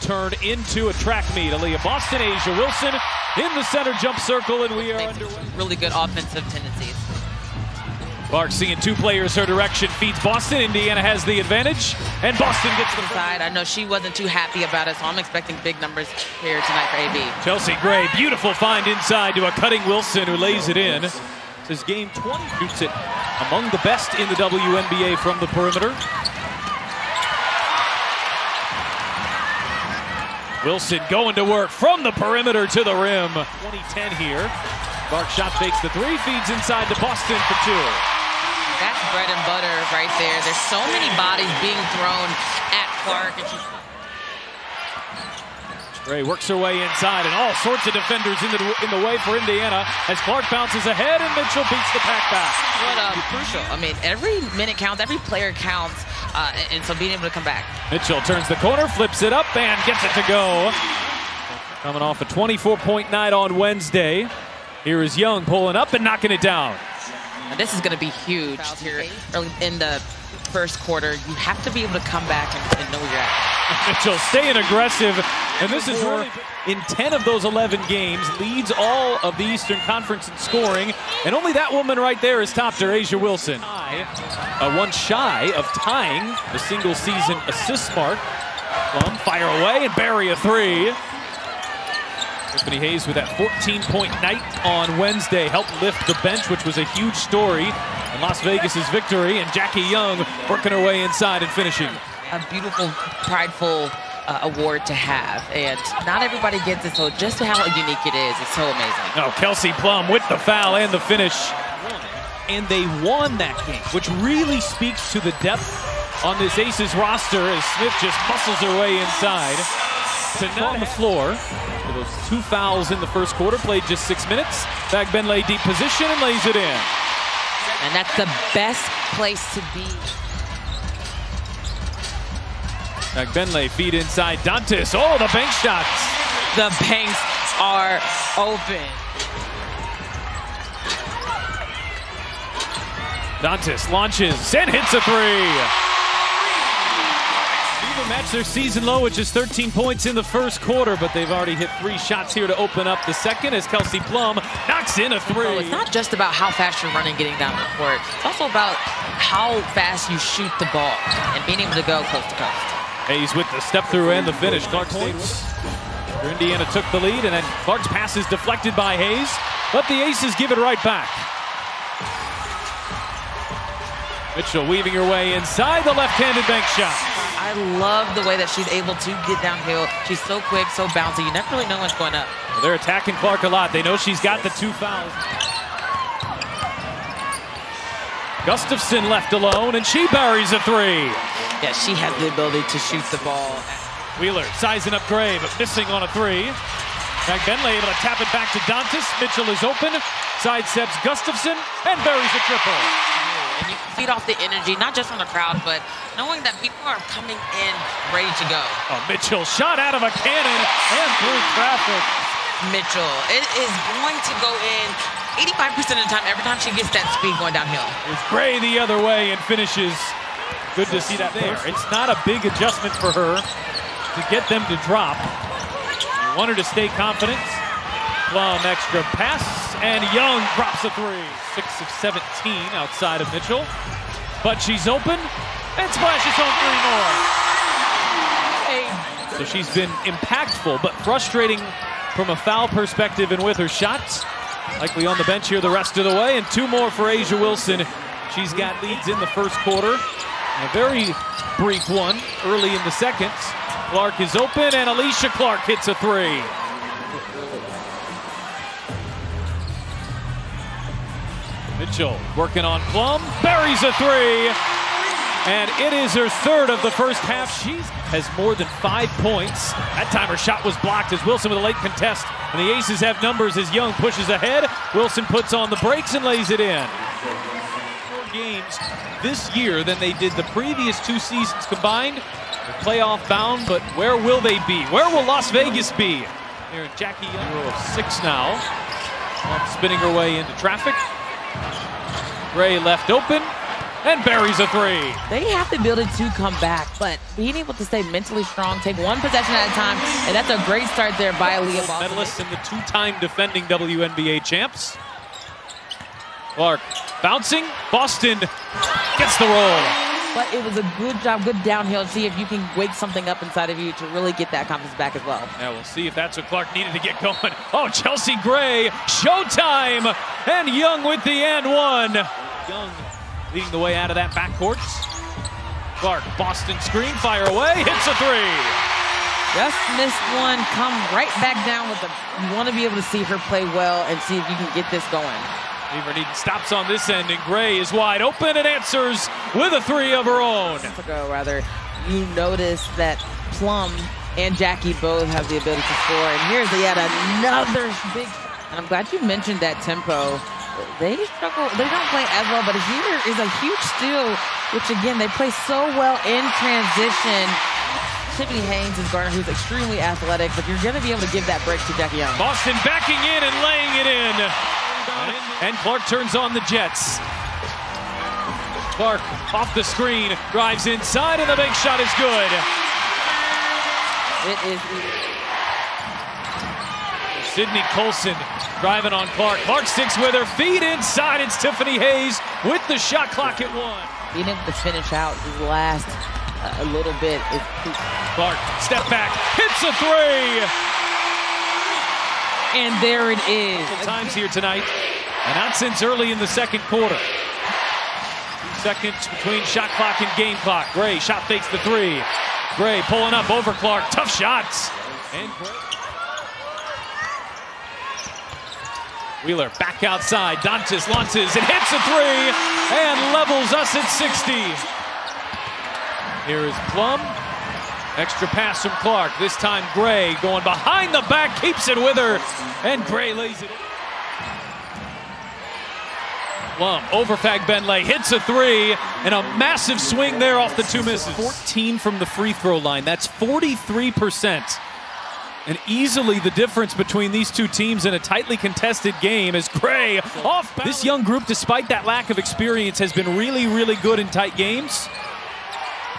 turned into a track meet. Aaliyah Boston, Asia Wilson in the center jump circle, and we are underway. Really good offensive tendencies. Clark seeing two players her direction, feeds Boston. Indiana has the advantage, and Boston gets the side. I know she wasn't too happy about it, so I'm expecting big numbers here tonight for AB. Chelsea Gray, beautiful find inside to a cutting Wilson who lays it in. This is game 20. Shoots it among the best in the WNBA from the perimeter. Wilson going to work from the perimeter to the rim. 2010 here. Clark shot fakes the three, feeds inside to Boston for two. That's bread and butter right there. There's so many bodies being thrown at Clark. Gray works her way inside, and all sorts of defenders in the way for Indiana as Clark bounces ahead and Mitchell beats the pack back. What crucial. I mean, every minute counts, every player counts, and so being able to come back. Mitchell turns the corner, flips it up, and gets it to go. Coming off a 24-point night on Wednesday. Here is Young pulling up and knocking it down. Now this is going to be huge here early in the first quarter. You have to be able to come back and know where you're at. Mitchell staying aggressive, and this is really in 10 of those 11 games, leads all of the Eastern Conference in scoring, and only that woman right there is topped her, Asia Wilson. One shy of tying the single-season assist mark. Plum fire away and bury a three. Tiffany Hayes with that 14-point night on Wednesday helped lift the bench, which was a huge story in Las Vegas's victory, and Jackie Young working her way inside and finishing. A beautiful, prideful award to have, and not everybody gets it, so just how unique it is, it's so amazing. Oh, Kelsey Plum with the foul and the finish. And they won that game, which really speaks to the depth on this Aces roster as Smith just muscles her way inside. On the floor for those two fouls in the first quarter, played just 6 minutes. Benlay deep position and lays it in. And that's the best place to be. Benlay feed inside Dantas. Oh, the bank shots. The banks are open. Dantas launches and hits a three. Match their season low, which is 13 points in the first quarter, but they've already hit 3 shots here to open up the second as Kelsey Plum knocks in a three. So it's not just about how fast you're running getting down the court. It's also about how fast you shoot the ball and being able to go coast to coast. Hayes with the step through and the finish. Clark points. Indiana took the lead, and then Clark's pass is deflected by Hayes, but the Aces give it right back. Mitchell weaving her way inside the left-handed bank shot. I love the way that she's able to get downhill. She's so quick, so bouncy. You never really know what's going up. Well, they're attacking Clark a lot. They know she's got the 2 fouls. Gustafson left alone, and she buries a three. Yeah, she has the ability to shoot the ball. Wheeler sizing up Gray, but missing on a three. Benlay able to tap it back to Dantas. Mitchell is open, sidesteps Gustafson, and buries a triple. And you can feed off the energy, not just from the crowd, but knowing that people are coming in ready to go. Oh, Mitchell shot out of a cannon and through traffic. Mitchell, it is going to go in 85% of the time, every time she gets that speed going downhill. It's Gray the other way and finishes. Good to see that there. It's not a big adjustment for her to get them to drop. You want her to stay confident. Plum extra pass, and Young drops a three. 6 of 17 outside of Mitchell. But she's open and splashes home 3 more. So she's been impactful, but frustrating from a foul perspective and with her shots. Likely on the bench here the rest of the way, and 2 more for Asia Wilson. She's got leads in the first quarter. A very brief one early in the second. Clark is open, and Alicia Clark hits a three. Mitchell working on Plum, buries a three, and it is her third of the first half. She has more than 5 points. That time her shot was blocked as Wilson with a late contest, and the Aces have numbers as Young pushes ahead. Wilson puts on the brakes and lays it in. More games this year than they did the previous 2 seasons combined. They're playoff bound, but where will they be? Where will Las Vegas be? Here, Jackie Young, 6 now. Spinning her way into traffic. Gray left open, and buries a three. They have the ability to come back, but being able to stay mentally strong, take one possession at a time, and that's a great start there by Leah Boston. Medalists and the two-time defending WNBA champs. Clark bouncing. Boston gets the roll. But it was a good job, good downhill. See if you can wake something up inside of you to really get that confidence back as well. Yeah, we'll see if that's what Clark needed to get going. Oh, Chelsea Gray, showtime, and Young with the and one. Young leading the way out of that backcourt. Clark, Boston screen, fire away, hits a three. Just missed one, come right back down with the, you want to be able to see her play well and see if you can get this going. Beaver needing stops on this end, and Gray is wide open and answers with a three of her own. You notice that Plum and Jackie both have the ability to score, and here's yet another big. And I'm glad you mentioned that tempo. They struggle, they don't play as well, but here is a huge steal, which again, they play so well in transition. Tiffany Haynes is guarding, who's extremely athletic, but you're going to be able to give that break to Jackie Young. Boston backing in and laying it in. And Clark turns on the Jets. Clark off the screen, drives inside, and the bank shot is good. It is. Sydney Colson driving on Clark. Clark sticks with her feet inside. It's Tiffany Hayes with the shot clock at one. Being able to finish out his last a little bit. Clark, step back, hits a three. And there it is. Times here tonight, and not since early in the second quarter. 2 seconds between shot clock and game clock. Gray shot fakes the three. Gray pulling up over Clark. Tough shots. And Wheeler back outside. Dantas launches and hits a three and levels us at 60. Here is Plum. Extra pass from Clark. This time Gray going behind the back, keeps it with her, and Gray lays it. Plum over Fagbenle, hits a three, and a massive swing there off the two misses. 14 from the free throw line. That's 43%. And easily the difference between these two teams in a tightly contested game is Gray off balance. This young group, despite that lack of experience, has been really, really good in tight games.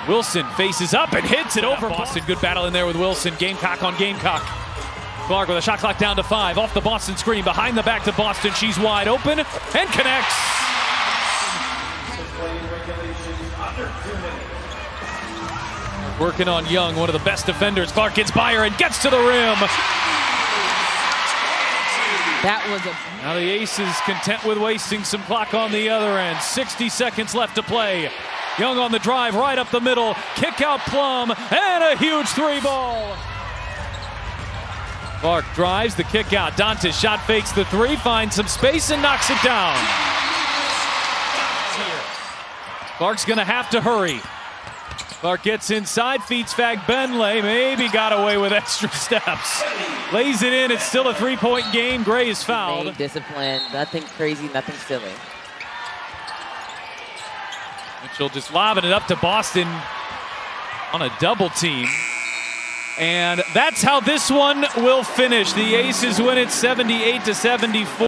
Wilson faces up and hits it over Boston. Good battle in there with Wilson. Gamecock on Gamecock. Clark with a shot clock down to 5. Off the Boston screen. Behind the back to Boston. She's wide open and connects. Working on Young, one of the best defenders. Clark gets by her and gets to the rim. That was Now the Aces content with wasting some clock on the other end. 60 seconds left to play. Young on the drive, right up the middle. Kick out Plum, and a huge three ball. Clark drives the kick out. Dantas shot fakes the three, finds some space and knocks it down. Clark's gonna have to hurry. Clark gets inside, feeds Fagbenle, maybe got away with extra steps. Lays it in, it's still a three-point game. Gray is fouled. Discipline, nothing crazy, nothing silly. Mitchell just lobbing it up to Boston on a double team. And that's how this one will finish. The Aces win it 78-74.